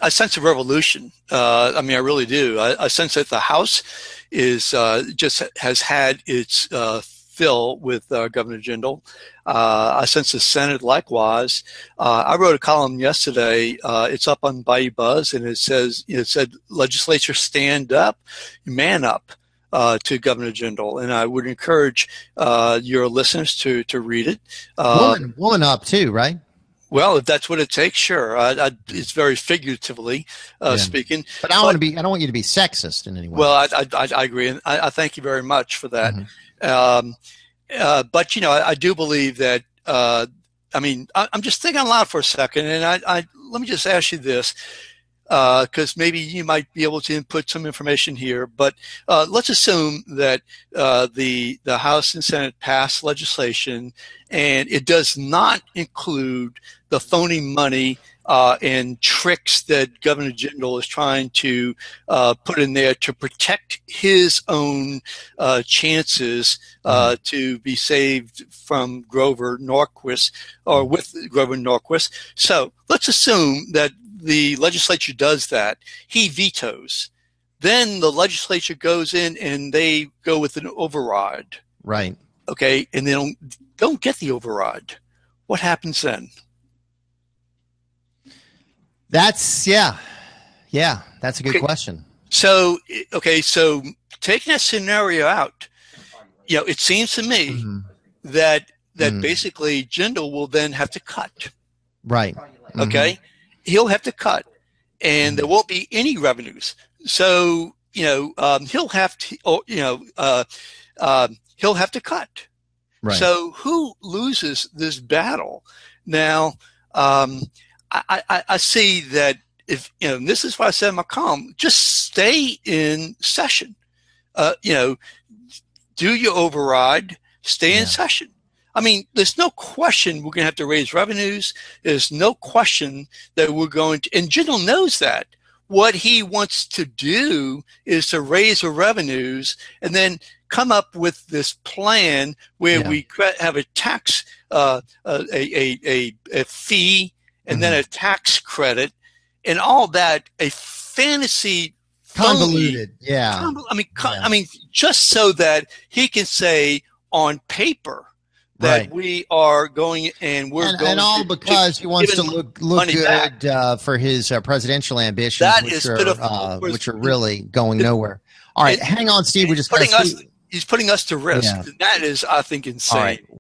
I sense a revolution. I mean, I really do. I sense that the House is just has had its fill with Governor Jindal. I sense the Senate likewise. I wrote a column yesterday. It's up on Bayou Buzz, and it said, "Legislature, stand up, man up." To Governor Jindal, and I would encourage your listeners to read it. Woman up too, right? Well, if that's what it takes, sure. It's very figuratively speaking. But I don't want you to be sexist in any way. Well, I agree, and I thank you very much for that. Mm-hmm. But I do believe that. I mean, I'm just thinking aloud for a second, and let me just ask you this. Because maybe you might be able to input some information here, but let's assume that the House and Senate pass legislation, and it does not include the phony money and tricks that Governor Jindal is trying to put in there to protect his own chances to be saved from Grover Norquist or with Grover Norquist. So let's assume that the legislature does that. He vetoes. Then the legislature goes in and they go with an override. Right. Okay. And they don't get the override. What happens then? That's that's a good question. So taking that scenario out, it seems to me that basically Jindal will then have to cut. Right. Okay. He'll have to cut, and there won't be any revenues. So he'll have to, he'll have to cut. Right. So who loses this battle? Now, I see that if this is what I said in my column. Just stay in session. Do your override. Stay in session. I mean, there's no question we're going to have to raise revenues. There's no question that we're going to, and Jindal knows that. What he wants to do is to raise the revenues and then come up with this plan where we have a tax, a fee, and then a tax credit, and all that, a fantasy convoluted, I mean, just so that he can say on paper that we are going and we're going, and all because he wants to look good for his presidential ambitions, that which is are pitiful. Which are really going nowhere. All right, hang on, Steve. We're just he's putting us to risk. That is, I think, insane. All right.